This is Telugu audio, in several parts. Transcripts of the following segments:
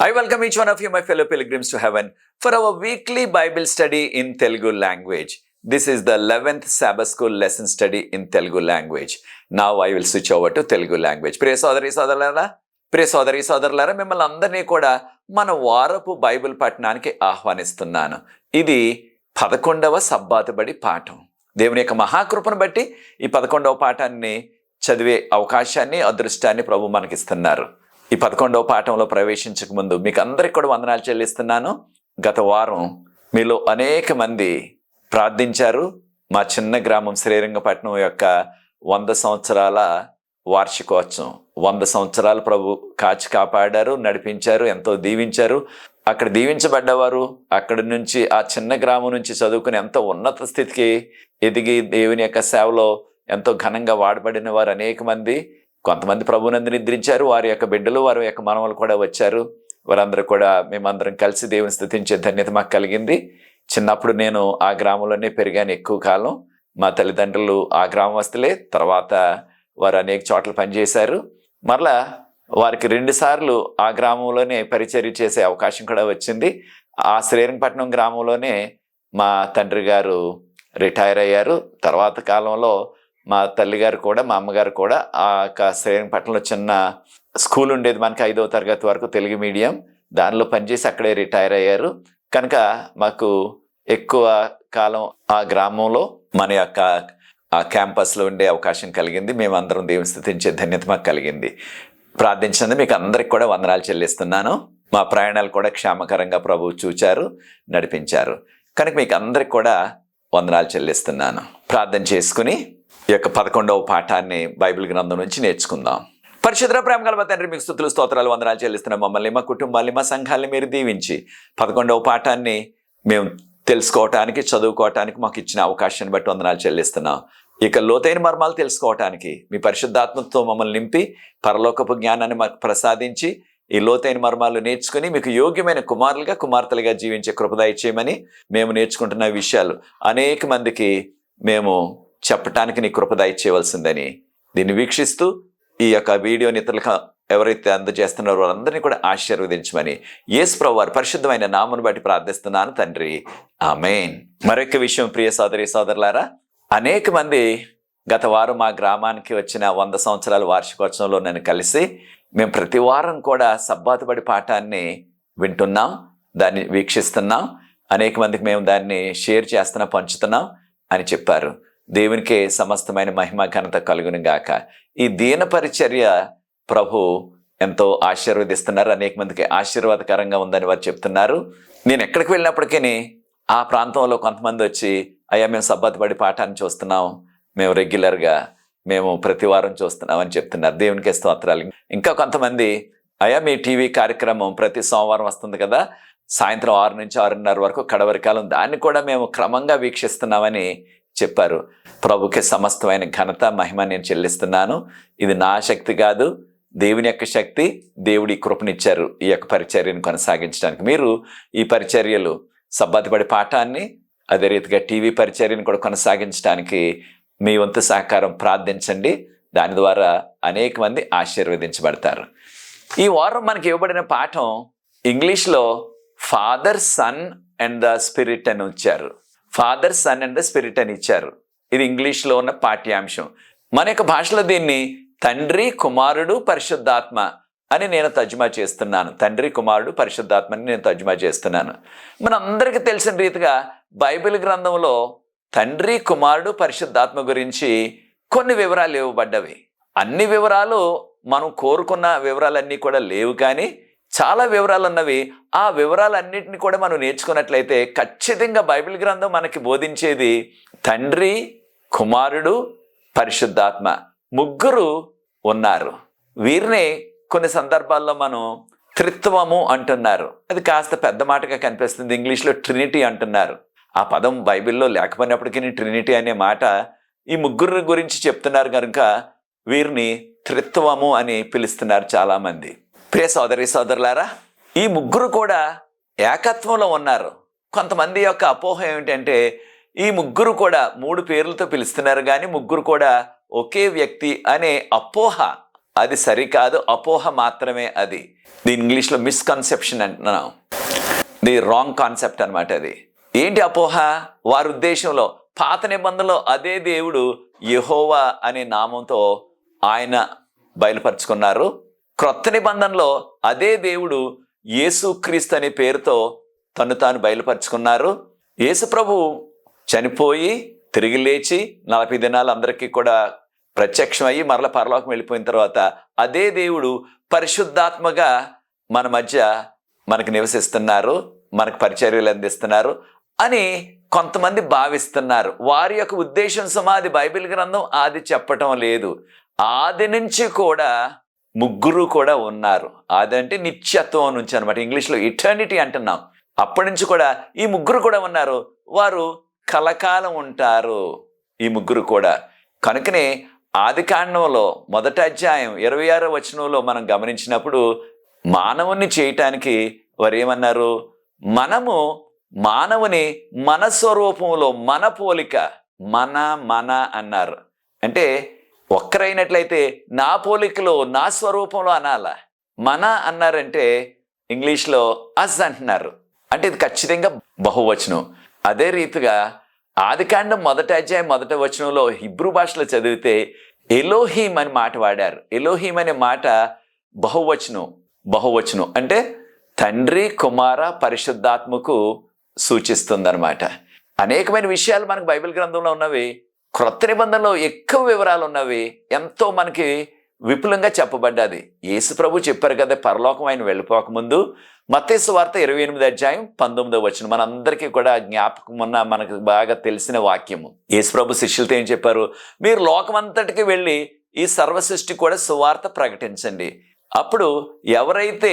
I welcome each one of you, my fellow pilgrims to heaven, for our weekly Bible study in Telugu language. This is the 11th Sabbath School lesson study in Telugu language. Now I will switch over to Telugu language. ప్రియ సోదరి సోదరులారా, మిమ్మల్ని అందరినీ కూడా మన వారపు బైబిల్ పఠనానికి ఆహ్వానిస్తున్నాను. ఇది 11వ సబ్బాతు బడి పాఠం. దేవుని యొక్క మహాకృపను బట్టి ఈ 11వ పాఠాన్ని చదివే అవకాశాన్ని, అదృష్టాన్ని ప్రభు మనకిస్తున్నారు. ఈ 11వ పాఠంలో ప్రవేశించక ముందు మీకు అందరికి కూడా వందనాలు చెల్లిస్తున్నాను. గత వారం మీలో అనేక మంది ప్రార్థించారు. మా చిన్న గ్రామం శ్రీరంగపట్నం యొక్క 100 సంవత్సరాల వార్షికోత్సవం, 100 సంవత్సరాలు ప్రభు కాచి కాపాడారు, నడిపించారు, ఎంతో దీవించారు. అక్కడ దీవించబడ్డవారు అక్కడి నుంచి, ఆ చిన్న గ్రామం నుంచి చదువుకుని ఎంతో ఉన్నత స్థితికి ఎదిగి దేవుని యొక్క సేవలో ఎంతో ఘనంగా వాడబడిన వారు అనేక మంది. కొంతమంది ప్రభునందు నిద్రించారు. వారి యొక్క బిడ్డలు, వారి యొక్క మనవలు కూడా వచ్చారు. వారందరూ కూడా మేమందరం కలిసి దేవుని స్తుతించే ధన్యత మాకు కలిగింది. చిన్నప్పుడు నేను ఆ గ్రామంలోనే పెరిగాను ఎక్కువ కాలం. మా తల్లిదండ్రులు ఆ గ్రామస్తులే. తర్వాత వారు అనేక చోట్ల పనిచేశారు. మరలా వారికి 2 సార్లు ఆ గ్రామంలోనే పరిచర్య చేసే అవకాశం కూడా వచ్చింది. ఆ శ్రీరంగపట్నం గ్రామంలోనే మా తండ్రి గారు రిటైర్ అయ్యారు. తర్వాత కాలంలో మా తల్లిగారు కూడా, మా అమ్మగారు కూడా ఆ యొక్క శ్రీరంగపట్నంలో చిన్న స్కూల్ ఉండేది మనకి, 5వ తరగతి వరకు తెలుగు మీడియం, దానిలో పనిచేసి అక్కడే రిటైర్ అయ్యారు. కనుక మాకు ఎక్కువ కాలం ఆ గ్రామంలో మన యొక్క ఆ క్యాంపస్లో ఉండే అవకాశం కలిగింది. మేమందరం దేవుని స్తుతించే ధన్యత మాకు కలిగింది. ప్రార్థించినందుకు మీకు అందరికి కూడా వందనాలు చెల్లిస్తున్నాను. మా ప్రయాణాలు కూడా క్షేమకరంగా ప్రభువు చూచారు, నడిపించారు. కనుక మీకు అందరికి కూడా వందనాలు చెల్లిస్తున్నాను. ప్రార్థన చేసుకుని ఈ యొక్క 11వ పాఠాన్ని బైబిల్ గ్రంథం నుంచి నేర్చుకుందాం. పరిశుద్ధ ప్రేమ గల తండ్రి, మీకు స్తుతులు, స్తోత్రాలు, వందనాలు చెల్లిస్తున్నాం. మమ్మల్ని, మా కుటుంబాన్ని, మా సంఘాన్ని మీరు దీవించి 11వ పాఠాన్ని మేము తెలుసుకోవటానికి, చదువుకోవటానికి మాకు ఇచ్చిన అవకాశాన్ని బట్టి వందనాలు చెల్లిస్తున్నాం. ఇక లోతైన మర్మాలు తెలుసుకోవటానికి మీ పరిశుద్ధాత్మతో మమ్మల్ని నింపి పరలోకపు జ్ఞానాన్ని మాకు ప్రసాదించి ఈ లోతైన మర్మాలు నేర్చుకుని మీకు యోగ్యమైన కుమారులుగా, కుమార్తెలుగా జీవించే కృప దయచేయమని మేము నేర్చుకుంటున్న విషయాలు అనేక మందికి మేము చెప్పటానికి నీ కృప దయచేయవలసిందని, దీన్ని వీక్షిస్తూ ఈ యొక్క వీడియోని ఇతరులకు ఎవరైతే అందజేస్తున్నారో వాళ్ళందరినీ కూడా ఆశీర్వదించమని యేసు ప్రభువు వారి పరిశుద్ధమైన నామమును బట్టి ప్రార్థిస్తున్నాను తండ్రి, ఆమేన్. మరొక విషయం, ప్రియ సోదరి సోదరులారా, అనేక మంది గత వారం మా గ్రామానికి వచ్చిన 100 సంవత్సరాల వార్షికోత్సవంలో నన్ను కలిసి మేము ప్రతి వారం కూడా సబ్బాతు బడి పాఠాన్ని వింటున్నాం, దాన్ని వీక్షిస్తున్నాం, అనేక మందికి మేము దాన్ని షేర్ చేస్తున్నాం, పంచుతున్నాం అని చెప్పారు. దేవునికే సమస్తమైన మహిమ ఘనత కలుగును గాక. ఈ దీన పరిచర్య ప్రభు ఎంతో ఆశీర్వదిస్తున్నారు. అనేక మందికి ఆశీర్వాదకరంగా ఉందని వారు చెప్తున్నారు. నేను ఎక్కడికి వెళ్ళినప్పటికీ ఆ ప్రాంతంలో కొంతమంది వచ్చి, అయ్యా మేము సబ్బాతు బడి పాఠాన్ని చూస్తున్నాం, మేము రెగ్యులర్గా, మేము ప్రతి వారం చూస్తున్నాం అని చెప్తున్నారు. దేవునికే స్తోత్రాలు. ఇంకా కొంతమంది, అయ్యా మీ టీవీ కార్యక్రమం ప్రతి సోమవారం వస్తుంది కదా, సాయంత్రం 6 నుంచి 6:30 వరకు కడవరి కాలం, దాన్ని కూడా మేము క్రమంగా వీక్షిస్తున్నామని చెప్పారు. ప్రభుకి సమస్తమైన ఘనత, మహిమ నేను చెల్లిస్తున్నాను. ఇది నా శక్తి కాదు, దేవుని యొక్క శక్తి. దేవుడి కృపనిచ్చారు ఈ యొక్క పరిచర్యను కొనసాగించడానికి. మీరు ఈ పరిచర్యలు, సబ్బాతు బడి పాఠాన్ని, అదే రీతిగా టీవీ పరిచర్యను కూడా కొనసాగించడానికి మీ వంతు సహకారం ప్రార్థించండి. దాని ద్వారా అనేక మంది ఆశీర్వదించబడతారు. ఈ వారం మనకి ఇవ్వబడిన పాఠం ఇంగ్లీష్లో father, son and the spirit అని ఇచ్చారు. Father, son and the spirit అని ఇచ్చారు. ఇది ఇంగ్లీష్లో ఉన్న పాఠ్యాంశం. మన యొక్క భాషలో దీన్ని తండ్రి, కుమారుడు, పరిశుద్ధాత్మ అని నేను తర్జుమా చేస్తున్నాను. తండ్రి, కుమారుడు, పరిశుద్ధాత్మ అని నేను తర్జుమా చేస్తున్నాను. మనందరికీ తెలిసిన రీతిగా బైబిల్ గ్రంథంలో తండ్రి, కుమారుడు, పరిశుద్ధాత్మ గురించి కొన్ని వివరాలు ఇవ్వబడ్డవి. అన్ని వివరాలు మనం కోరుకున్న వివరాలన్నీ కూడా లేవు, కానీ చాలా వివరాలు ఉన్నవి. ఆ వివరాలన్నింటినీ కూడా మనం నేర్చుకున్నట్లయితే ఖచ్చితంగా బైబిల్ గ్రంథం మనకి బోధించేది తండ్రి, కుమారుడు, పరిశుద్ధాత్మ, ముగ్గురు ఉన్నారు. వీరిని కొన్ని సందర్భాల్లో మనం త్రిత్వము అంటున్నారు. అది కాస్త పెద్ద మాటగా కనిపిస్తుంది. ఇంగ్లీష్లో ట్రినిటీ అంటున్నారు. ఆ పదం బైబిల్లో లేకపోయినప్పటికీ ట్రినిటీ అనే మాట ఈ ముగ్గురు గురించి చెప్తున్నారు కనుక వీరిని త్రిత్వము అని పిలుస్తున్నారు చాలామంది. ప్రియ సోదరి సోదరులారా, ఈ ముగ్గురు కూడా ఏకత్వంలో ఉన్నారు. కొంతమంది యొక్క అపోహ ఏమిటంటే ఈ ముగ్గురు కూడా 3 పేర్లతో పిలుస్తున్నారు, కానీ ముగ్గురు కూడా ఒకే వ్యక్తి అనే అపోహ అది సరికాదు, అపోహ మాత్రమే అది. దీని ఇంగ్లీష్లో మిస్కన్సెప్షన్ అంటున్నాం, ది రాంగ్ కాన్సెప్ట్ అనమాట. అది ఏంటి అపోహ? వారి ఉద్దేశంలో పాత నిబంధనలో అదే దేవుడు యెహోవా అనే నామంతో ఆయన బయలుపరుచుకున్నారు. క్రొత్త నిబంధనలో అదే దేవుడు యేసుక్రీస్తు అనే పేరుతో తను తాను బయలుపరుచుకున్నారు. యేసు ప్రభు చనిపోయి తిరిగి లేచి 40 దినాలు అందరికీ కూడా ప్రత్యక్షమయ్యి మరల పరలోకం వెళ్ళిపోయిన తర్వాత అదే దేవుడు పరిశుద్ధాత్మగా మన మధ్య మనకు నివసిస్తున్నారు, మనకు పరిచర్యలు అందిస్తున్నారు అని కొంతమంది భావిస్తున్నారు. వారి యొక్క ఉద్దేశం సమాధి బైబిల్ గ్రంథం ఆది చెప్పటం లేదు. ఆది నుంచి కూడా ముగ్గురు కూడా ఉన్నారు. ఆది అంటే నిత్యత్వం నుంచి అనమాట, ఇంగ్లీష్లో ఇటర్నిటీ అంటున్నాం. అప్పటి నుంచి కూడా ఈ ముగ్గురు కూడా ఉన్నారు. వారు కలకాలం ఉంటారు ఈ ముగ్గురు కూడా. కనుకనే ఆదికాండంలో 1వ అధ్యాయం 26వ వచనంలో మనం గమనించినప్పుడు మానవుని చేయటానికి వారు ఏమన్నారు? మనము మానవుని మన స్వరూపంలో మన పోలిక, మన అన్నారు. అంటే ఒక్కరైనట్లయితే నా పోలికలో నా స్వరూపంలో అనాల. మన అన్నారంటే ఇంగ్లీష్లో అస్ అంటున్నారు. అంటే ఇది ఖచ్చితంగా బహువచనం. అదే రీతిగా ఆదికాండం 1వ అధ్యాయం 1వ వచనంలో హిబ్రూ భాషలో చదివితే ఎలోహీం అని మాట వాడారు. ఎలోహీం అనే మాట బహువచనం అంటే తండ్రి, కుమార, పరిశుద్ధాత్మకు సూచిస్తుందన్నమాట. అనేకమైన విషయాలు మనకు బైబిల్ గ్రంథంలో ఉన్నవి. క్రొత్త నిబంధనలో ఎక్కువ వివరాలు ఉన్నవి. ఎంతో మనకి విపులంగా చెప్పబడ్డది. యేసు ప్రభు చెప్పారు కదా, పరలోకం ఆయన వెళ్ళిపోకముందు మత్తయి సువార్త 28వ అధ్యాయం 19వ వచనం మనందరికీ కూడా జ్ఞాపకం ఉన్న మనకు బాగా తెలిసిన వాక్యము. యేసు ప్రభు శిష్యులతో ఏం చెప్పారు? మీరు లోకమంతటికి వెళ్ళి ఈ సర్వ సృష్టి కూడా సువార్త ప్రకటించండి. అప్పుడు ఎవరైతే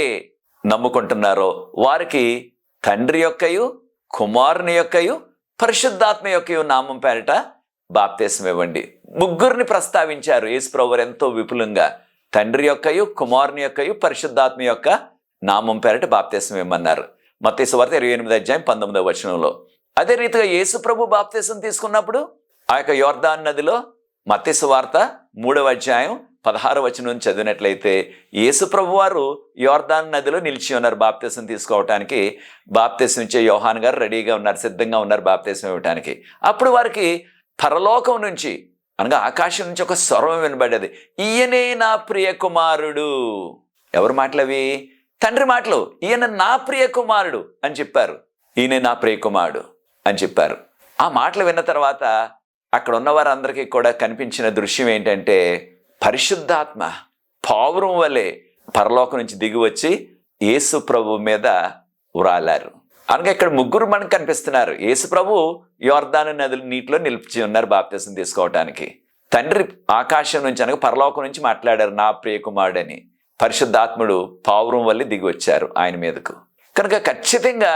నమ్ముకుంటున్నారో వారికి తండ్రి యొక్కయు, కుమారుని యొక్కయు, పరిశుద్ధాత్మ యొక్కయు నామం పేరిట బాప్తిసం ఇవ్వండి. ముగ్గురిని ప్రస్తావించారు యేసు ప్రభువు ఎంతో విపులంగా. తండ్రి యొక్కయు, కుమారుని యొక్కయు, పరిశుద్ధాత్మ యొక్క నామం పేరిట బాప్తిసం ఇవ్వమన్నారు. మత్తయి సువార్త 28వ అధ్యాయం 19వ వచనంలో. అదే రీతిగా యేసు ప్రభు బాప్తిసం తీసుకున్నప్పుడు ఆ యొక్క యోర్దాను నదిలో మత్తయి సువార్త 3వ అధ్యాయం 16వ వచనం చదివినట్లయితే యేసు ప్రభు వారు యోర్దాను నదిలో నిలిచి ఉన్నారు బాప్తిసం తీసుకోవటానికి. బాప్తిసం ఇచ్చే యోహాను గారు రెడీగా ఉన్నారు, సిద్ధంగా ఉన్నారు బాప్తిసం ఇవ్వటానికి. అప్పుడు వారికి పరలోకం నుంచి అనగా ఆకాశం నుంచి ఒక స్వరం వినబడ్డది, ఈయనే నా ప్రియ కుమారుడు. ఎవరి మాటలు అవి? తండ్రి మాటలు. ఈయన నా ప్రియ కుమారుడు అని చెప్పారు. ఈయన నా ప్రియ కుమారుడు అని చెప్పారు. ఆ మాటలు విన్న తర్వాత అక్కడ ఉన్న వారందరికీ కూడా కనిపించిన దృశ్యం ఏంటంటే పరిశుద్ధాత్మ పావురం వలె పరలోకం నుంచి దిగి వచ్చి యేసు ప్రభు మీద ఉరాలారు. అనగా ఇక్కడ ముగ్గురు మనకు కనిపిస్తున్నారు. యేసు ప్రభు యోర్దాను నదుల నీటిలో నిలిచి ఉన్నారు బాప్తిసం తీసుకోవటానికి. తండ్రి ఆకాశం నుంచి అనగా పరలోకం నుంచి మాట్లాడారు నా ప్రియ కుమారుడని. పరిశుద్ధాత్ముడు పావురం వల్ల దిగి వచ్చారు ఆయన మీదకు. కనుక ఖచ్చితంగా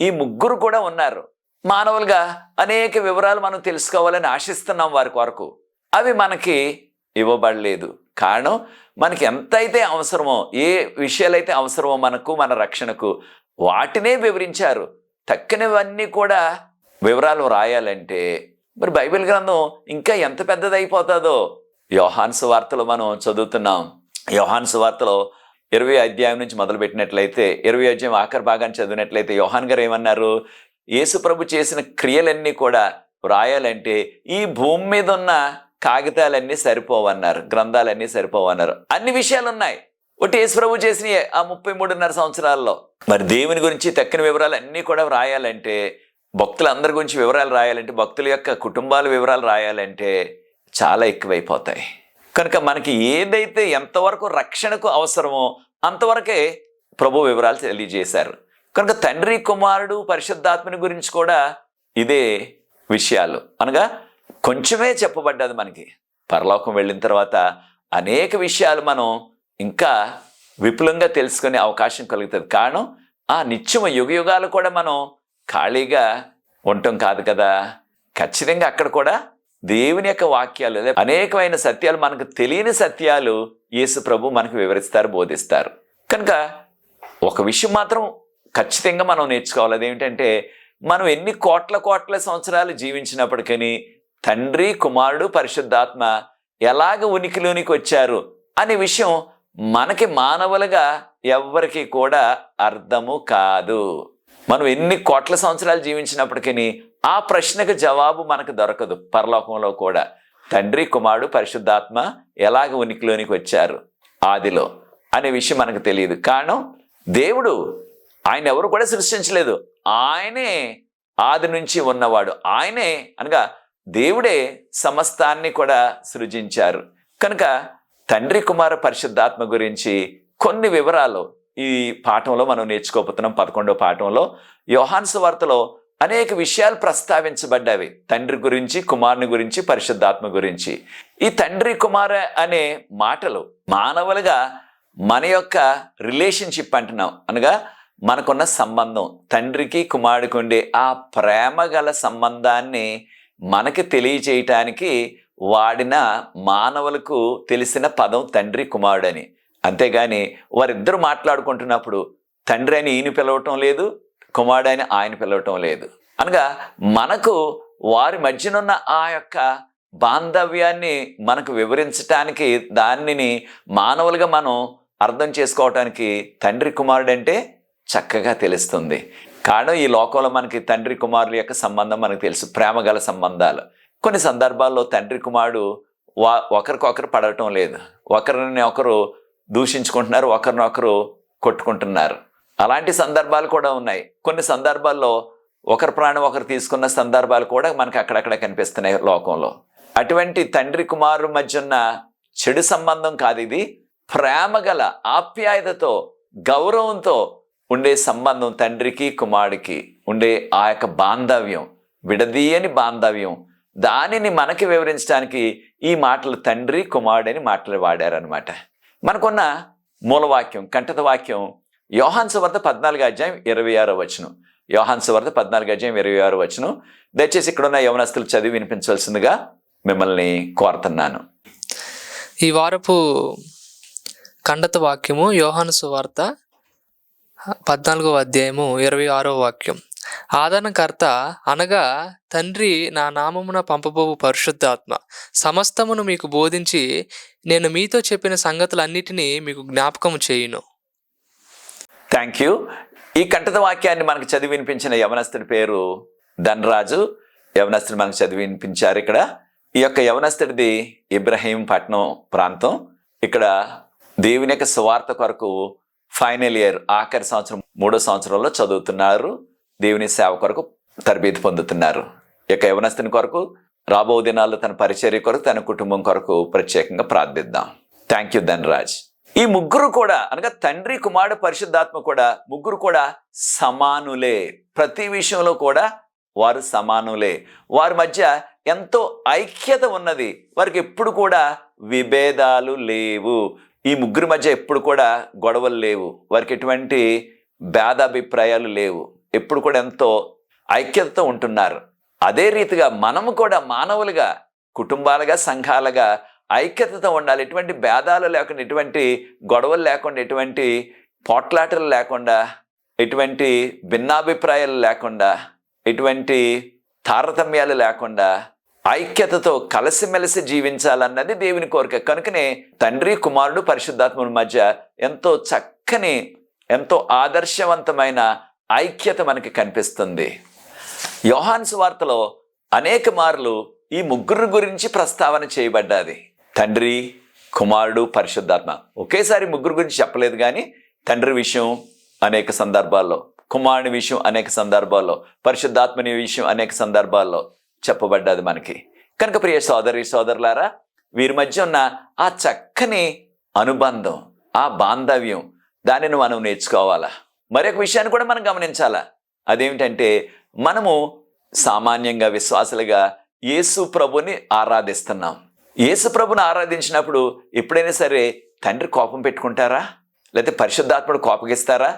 ఈ ముగ్గురు కూడా ఉన్నారు. మానవులుగా అనేక వివరాలు మనం తెలుసుకోవాలని ఆశిస్తున్నాం వారి కొరకు. అవి మనకి ఇవ్వబడలేదు. కారణం మనకి ఎంతైతే అవసరమో, ఏ విషయాలైతే అవసరమో మనకు, మన రక్షణకు, వాటినే వివరించారు. తక్కినవన్నీ కూడా వివరాలు రాయాలంటే మరి బైబిల్ గ్రంథం ఇంకా ఎంత పెద్దదైపోతుందో. యోహాను సువార్తలో మనం చదువుతున్నాం. యోహాను సువార్తలో 20వ అధ్యాయం నుంచి మొదలుపెట్టినట్లయితే 20వ అధ్యాయం ఆఖరి భాగాన్ని చదివినట్లయితే యోహాను గారు ఏమన్నారు? యేసు ప్రభు చేసిన క్రియలన్నీ కూడా రాయాలంటే ఈ భూమి మీద ఉన్న కాగితాలన్నీ సరిపోవన్నారు, గ్రంథాలన్నీ సరిపోవన్నారు. అన్ని విషయాలు ఉన్నాయి ఒకటి యేసు ప్రభు చేసిన ఆ 33.5 సంవత్సరాల్లో. మరి దేవుని గురించి తక్కిన వివరాలు అన్నీ కూడా రాయాలంటే, భక్తులందరి గురించి వివరాలు రాయాలంటే, భక్తుల యొక్క కుటుంబాల వివరాలు రాయాలంటే చాలా ఎక్కువైపోతాయి. కనుక మనకి ఏదైతే ఎంతవరకు రక్షణకు అవసరమో అంతవరకే ప్రభు వివరాలు తెలియజేశారు. కనుక తండ్రి, కుమారుడు, పరిశుద్ధాత్మని గురించి కూడా ఇదే విషయాలు. అనగా కొంచెమే చెప్పబడ్డది మనకి. పరలోకం వెళ్ళిన తర్వాత అనేక విషయాలు మనం ఇంకా విపులంగా తెలుసుకునే అవకాశం కలుగుతుంది. కారణం ఆ నిత్యము యుగయుగాలు కూడా మనం ఖాళీగా ఉండటం కాదు కదా. ఖచ్చితంగా అక్కడ కూడా దేవుని యొక్క వాక్యాలు, అనేకమైన సత్యాలు, మనకు తెలియని సత్యాలు యేసు ప్రభు మనకు వివరిస్తారు, బోధిస్తారు. కనుక ఒక విషయం మాత్రం ఖచ్చితంగా మనం నేర్చుకోవాలి. అదేమిటంటే మనం ఎన్ని కోట్ల సంవత్సరాలు జీవించినప్పటికీ తండ్రి, కుమారుడు, పరిశుద్ధాత్మ ఎలాగ ఉనికిలోనికి వచ్చారు, అనే విషయం మనకి మానవులుగా ఎవ్వరికి కూడా అర్థము కాదు. మనం ఎన్ని కోట్ల సంవత్సరాలు జీవించినప్పటికీ ఆ ప్రశ్నకు జవాబు మనకు దొరకదు. పరలోకంలో కూడా తండ్రి, కుమారుడు, పరిశుద్ధాత్మ ఎలాగ ఉనికిలోనికి వచ్చారు ఆదిలో అనే విషయం మనకు తెలియదు. కారణం దేవుడు, ఆయన ఎవరు కూడా సృష్టించలేదు. ఆయనే ఆది నుంచి ఉన్నవాడు. ఆయనే అనగా దేవుడే సమస్తాన్ని కూడా సృజించారు. కనుక తండ్రి, కుమార, పరిశుద్ధాత్మ గురించి కొన్ని వివరాలు ఈ పాఠంలో మనం నేర్చుకోబోతున్నాం. 11వ పాఠంలో యోహాను సువార్తలో అనేక విషయాలు ప్రస్తావించబడ్డాయి. తండ్రి గురించి, కుమారుని గురించి, పరిశుద్ధాత్మ గురించి. ఈ తండ్రి, కుమార అనే మాటలు మానవులుగా మన యొక్క రిలేషన్షిప్ అంటున్నాం. అనగా మనకున్న సంబంధం, తండ్రికి కుమారుడికి ఉండే ఆ ప్రేమ గల సంబంధాన్ని మనకి తెలియచేయటానికి వాడిన మానవులకు తెలిసిన పదం తండ్రి, కుమారుడని. అంతేగాని వారిద్దరు మాట్లాడుకుంటున్నప్పుడు తండ్రి అని ఈయన పిలవటం లేదు, కుమారుడు అని ఆయన పిలవటం లేదు. అనగా మనకు వారి మధ్యనున్న ఆ యొక్క బాంధవ్యాన్ని మనకు వివరించటానికి, దానిని మానవులుగా మనం అర్థం చేసుకోవటానికి తండ్రి, కుమారుడు అంటే చక్కగా తెలుస్తుంది. కారణం ఈ లోకంలో మనకి తండ్రి, కుమారుల యొక్క సంబంధం మనకు తెలుసు, ప్రేమ గల సంబంధాలు. కొన్ని సందర్భాల్లో తండ్రి, కుమారుడు ఒకరికొకరు పడటం లేదు, ఒకరిని ఒకరు దూషించుకుంటున్నారు, ఒకరినొకరు కొట్టుకుంటున్నారు. అలాంటి సందర్భాలు కూడా ఉన్నాయి. కొన్ని సందర్భాల్లో ఒకరి ప్రాణం ఒకరు తీసుకున్న సందర్భాలు కూడా మనకు అక్కడక్కడ కనిపిస్తున్నాయి లోకంలో. అటువంటి తండ్రి, కుమారుల మధ్య ఉన్న చెడు సంబంధం కాదు ఇది. ప్రేమ గల ఆప్యాయతతో, గౌరవంతో ఉండే సంబంధం, తండ్రికి కుమారుడికి ఉండే ఆ యొక్క బాంధవ్యం, విడదీయని బాంధవ్యం, దానిని మనకి వివరించడానికి ఈ మాటలు తండ్రి, కుమారుడని మాటలు వాడారనమాట. మనకున్న మూలవాక్యం, కంటత వాక్యం యోహాను సువార్త 14:26. యోహాను సువార్త 14:26. దయచేసి ఇక్కడున్న యవనస్తులు చదివి వినిపించవలసిందిగా మిమ్మల్ని కోరుతున్నాను. ఈ వారపు కండత వాక్యము యోహాను సువార్త 14:26. ఆదరణకర్త అనగా తండ్రి నా నామమున పంపబోవు పరిశుద్ధాత్మ సమస్తమును మీకు బోధించి నేను మీతో చెప్పిన సంగతులన్నిటినీ మీకు జ్ఞాపకము చేయును. Thank you. ఈ కంటత వాక్యాన్ని మనకు చదివి వినిపించిన యవనస్తుడి పేరు ధనరాజు. యవనస్తుడు మనకు చదివి వినిపించారు. ఇక్కడ ఈ యొక్క యవనస్తుడిది ఇబ్రహీంపట్నం ప్రాంతం. ఇక్కడ దేవుని యొక్క సువార్త కొరకు ఫైనల్ ఇయర్, ఆఖరి సంవత్సరం, 3వ సంవత్సరంలో చదువుతున్నారు. దేవుని సేవ కొరకు తరబేతి పొందుతున్నారు. ఈ యొక్క యవనస్తుని కొరకు రాబో దినాల్లో తన పరిచర్య కొరకు, తన కుటుంబం కొరకు ప్రత్యేకంగా ప్రార్థిద్దాం. Thank you Dhanraj. ఈ ముగ్గురు కూడా అనగా తండ్రి, కుమారుడు, పరిశుద్ధాత్మ కూడా ముగ్గురు కూడా సమానులే. ప్రతి విషయంలో కూడా వారు సమానులే. వారి మధ్య ఎంతో ఐక్యత ఉన్నది. వారికి ఎప్పుడు కూడా విభేదాలు లేవు. ఈ ముగ్గురు మధ్య ఎప్పుడు కూడా గొడవలు లేవు. వారికి ఎటువంటి భేదాభిప్రాయాలు లేవు. ఎప్పుడు కూడా ఎంతో ఐక్యతతో ఉంటున్నారు. అదే రీతిగా మనము కూడా మానవులుగా, కుటుంబాలుగా, సంఘాలుగా ఐక్యతతో ఉండాలి. ఎటువంటి భేదాలు లేకుండా, ఎటువంటి గొడవలు లేకుండా, ఎటువంటి పోట్లాటలు లేకుండా, ఎటువంటి భిన్నాభిప్రాయాలు లేకుండా, ఎటువంటి తారతమ్యాలు లేకుండా ఐక్యతతో కలిసిమెలిసి జీవించాలన్నది దేవుని కోరిక. కనుకనే తండ్రి, కుమారుడు, పరిశుద్ధాత్మల మధ్య ఎంతో చక్కని, ఎంతో ఆదర్శవంతమైన ఐక్యత మనకి కనిపిస్తుంది. యోహాను సువార్తలో అనేక మార్లు ఈ ముగ్గురు గురించి ప్రస్తావన చేయబడ్డది. తండ్రి, కుమారుడు, పరిశుద్ధాత్మ. ఒకేసారి ముగ్గురు గురించి చెప్పలేదు, కానీ తండ్రి విషయం అనేక సందర్భాల్లో, కుమారుని విషయం అనేక సందర్భాల్లో, పరిశుద్ధాత్మని విషయం అనేక సందర్భాల్లో చెప్పబడ్డది మనకి. కనుక ప్రియ సోదరి సోదరులారా, వీరి మధ్య ఉన్న ఆ చక్కని అనుబంధం, ఆ బాంధవ్యం, దానిని మనం నేర్చుకోవాలా. మరొక విషయాన్ని కూడా మనం గమనించాలా. అదేమిటంటే, మనము సామాన్యంగా విశ్వాసులుగా యేసు ప్రభుని ఆరాధిస్తున్నాం. యేసు ప్రభుని ఆరాధించినప్పుడు ఎప్పుడైనా సరే తండ్రి కోపం పెట్టుకుంటారా? లేకపోతే పరిశుద్ధాత్ముడు కోపగిస్తారా?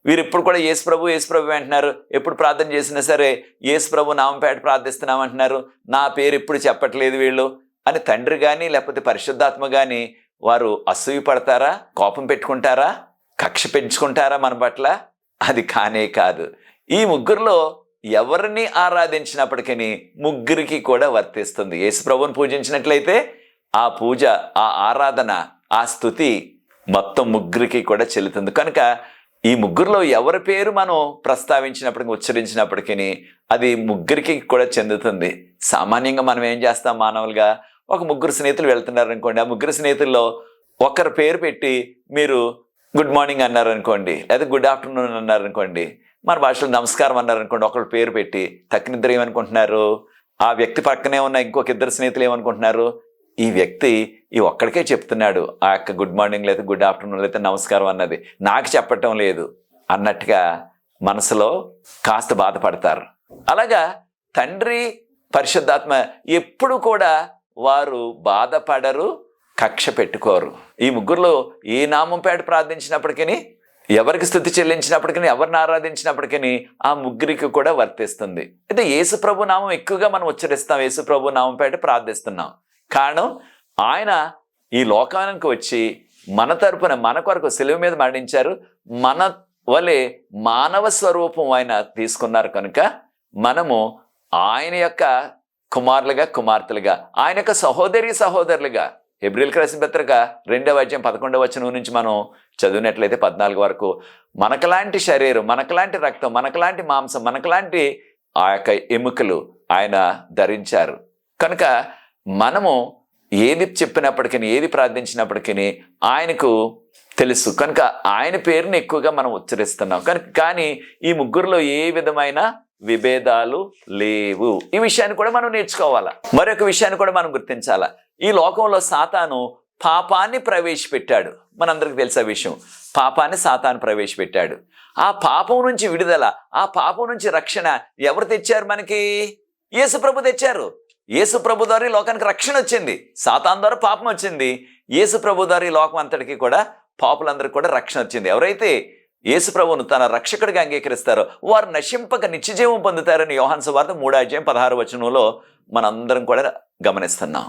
వీరు ఎప్పుడు కూడా యేసు ప్రభు అంటున్నారు. ఎప్పుడు ప్రార్థన చేసినా సరే యేసు ప్రభు నామపేట ప్రార్థిస్తున్నాం అంటున్నారు. నా పేరు ఎప్పుడు చెప్పట్లేదు వీళ్ళు అని తండ్రి కానీ లేకపోతే పరిశుద్ధాత్మ కానీ వారు అసూయ పడతారా? కోపం పెట్టుకుంటారా? కక్ష పెంచుకుంటారా మన పట్ల? అది కానే కాదు. ఈ ముగ్గురులో ఎవరిని ఆరాధించినప్పటికీ ముగ్గురికి కూడా వర్తిస్తుంది. యేసు ప్రభువుని పూజించినట్లయితే ఆ పూజ, ఆ ఆరాధన, ఆ స్తుతి మొత్తం ముగ్గురికి కూడా చెల్లుతుంది. కనుక ఈ ముగ్గురులో ఎవరి పేరు మనం ప్రస్తావించినప్పటికీ, ఉచ్చరించినప్పటికీ అది ముగ్గురికి కూడా చెందుతుంది. సామాన్యంగా మనం ఏం చేస్తాం, మానవులుగా ఒక ముగ్గురు స్నేహితులు వెళ్తున్నారు అనుకోండి, ఆ ముగ్గురు స్నేహితుల్లో ఒకరి పేరు పెట్టి మీరు గుడ్ మార్నింగ్ అన్నారు అనుకోండి, లేదా గుడ్ ఆఫ్టర్నూన్ అన్నారు అనుకోండి, మన భాషలో నమస్కారం అన్నారు అనుకోండి, ఒకళ్ళు పేరు పెట్టి తక్కినిద్దరు ఏమనుకుంటున్నారు, ఆ వ్యక్తి పక్కనే ఉన్న ఇంకొక ఇద్దరు స్నేహితులు ఏమనుకుంటున్నారు, ఈ వ్యక్తి ఈ ఒక్కడికే చెప్తున్నాడు ఆ యొక్క గుడ్ మార్నింగ్ లేదా గుడ్ ఆఫ్టర్నూన్ లేదా నమస్కారం అన్నది, నాకు చెప్పటం లేదు అన్నట్టుగా మనసులో కాస్త బాధపడతారు. అలాగా తండ్రి పరిశుద్ధాత్మ ఎప్పుడు కూడా వారు బాధపడరు, కక్ష పెట్టుకోరు. ఈ ముగ్గురులో ఏ నామం పేట ప్రార్థించినప్పటికీ, ఎవరికి స్తుతి చెల్లించినప్పటికీ, ఎవరిని ఆరాధించినప్పటికీ ఆ ముగ్గురికి కూడా వర్తిస్తుంది. అయితే యేసు ప్రభు నామం ఎక్కువగా మనం ఉచ్చరిస్తాం, యేసు ప్రభు నామం పేట ప్రార్థిస్తున్నాం. కారణం ఆయన ఈ లోకానికి వచ్చి మన తరపున మన కొరకు సిలువ మీద మరణించారు. మన వలె మానవ స్వరూపం ఆయన తీసుకున్నారు. కనుక మనము ఆయన యొక్క కుమారులుగా, కుమార్తెలుగా, ఆయన యొక్క సహోదరులుగా హెబ్రీయులకు రాసిన పత్రిక 2వ అధ్యాయం 11వ వచనం నుంచి మనం చదివినట్లయితే 14 వరకు, మనకలాంటి శరీరం, మనకలాంటి రక్తం, మనకలాంటి మాంసం, మనకలాంటి ఆ యొక్క ఎముకలు ఆయన ధరించారు. కనుక మనము ఏది చెప్పినప్పటికీ, ఏది ప్రార్థించినప్పటికీ ఆయనకు తెలుసు. కనుక ఆయన పేరుని ఎక్కువగా మనం ఉచ్చరిస్తున్నాం. కానీ ఈ ముగ్గురులో ఏ విధమైన విభేదాలు లేవు. ఈ విషయాన్ని కూడా మనం నేర్చుకోవాలా. మరొక విషయాన్ని కూడా మనం గుర్తించాలా. ఈ లోకంలో సాతాను పాపాన్ని ప్రవేశపెట్టాడు. మనందరికి తెలిసే విషయం, పాపాన్ని సాతాను ప్రవేశపెట్టాడు. ఆ పాపం నుంచి విడుదల, ఆ పాపం నుంచి రక్షణ ఎవరు తెచ్చారు మనకి? యేసు ప్రభు తెచ్చారు. యేసు ప్రభు ద్వారా ఈ లోకానికి రక్షణ వచ్చింది. సాతాను ద్వారా పాపం వచ్చింది. యేసు ప్రభు ద్వారా ఈ లోకం అంతటికీ కూడా, పాపులందరికీ కూడా రక్షణ వచ్చింది. ఎవరైతే యేసు ప్రభువును తన రక్షకుడిగా అంగీకరిస్తారో వారు నశింపక నిత్యజీవం పొందుతారని యోహాను సువార్త 3వ అధ్యాయం 16వ వచనంలో మనందరం కూడా గమనిస్తున్నాం.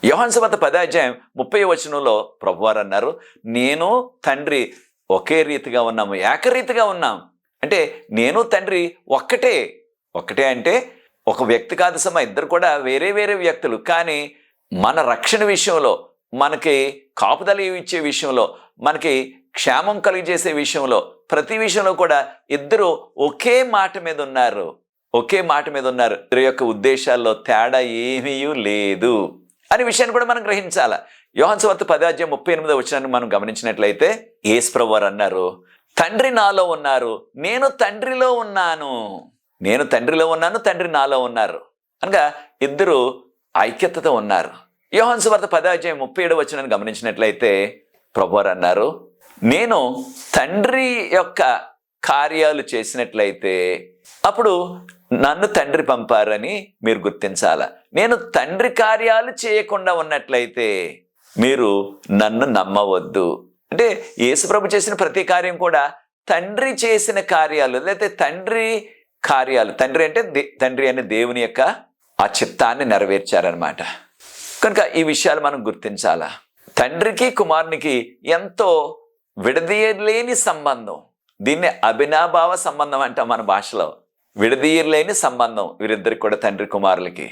యోహాను సువార్త 10వ అధ్యాయం 30వ వచనంలో ప్రభువారు అన్నారు, నేను తండ్రి ఒకే రీతిగా ఉన్నాము, ఏకరీతిగా ఉన్నాం. అంటే నేను తండ్రి ఒక్కటే. అంటే ఒక వ్యక్తి కాదు సుమా, ఇద్దరు కూడా వేరే వేరే వ్యక్తులు. కానీ మన రక్షణ విషయంలో, మనకి కాపుదల ఇచ్చే విషయంలో, మనకి క్షేమం కలిగజేసే విషయంలో, ప్రతి విషయంలో కూడా ఇద్దరు ఒకే మాట మీద ఉన్నారు. ఇద్దరి యొక్క ఉద్దేశాల్లో తేడా ఏమీ లేదు అనే విషయాన్ని కూడా మనం గ్రహించాల. యోహాను సువార్త 10వ అధ్యాయం 38వ వచనాన్ని మనం గమనించినట్లయితే యేసు ప్రభువారు అన్నారు, తండ్రి నాలో ఉన్నారు, నేను తండ్రిలో ఉన్నాను. తండ్రి నాలో ఉన్నారు. అనగా ఇద్దరు ఐక్యతతో ఉన్నారు. యోహాను సువార్త 10వ అధ్యాయం 37వ వచనాన్ని గమనించినట్లయితే ప్రభువారు అన్నారు, నేను తండ్రి యొక్క కార్యాలు చేసినట్లయితే అప్పుడు నన్ను తండ్రి పంపారని మీరు గుర్తించాల. నేను తండ్రి కార్యాలు చేయకుండా ఉన్నట్లయితే మీరు నన్ను నమ్మవద్దు. అంటే యేసుప్రభు చేసిన ప్రతి కార్యం కూడా తండ్రి చేసిన కార్యాలు, లేకపోతే తండ్రి కార్యాలు. తండ్రి అంటే తండ్రి అనే దేవుని యొక్క ఆ చిత్తాన్ని నెరవేర్చారనమాట. కనుక ఈ విషయాలు మనం గుర్తించాలా. తండ్రికి కుమారునికి ఎంతో విడదీయలేని సంబంధం. దీన్నే అభినాభావ సంబంధం అంటాం మన భాషలో. విడదీయలేని సంబంధం వీరిద్దరికి కూడా, తండ్రి కుమారులకి.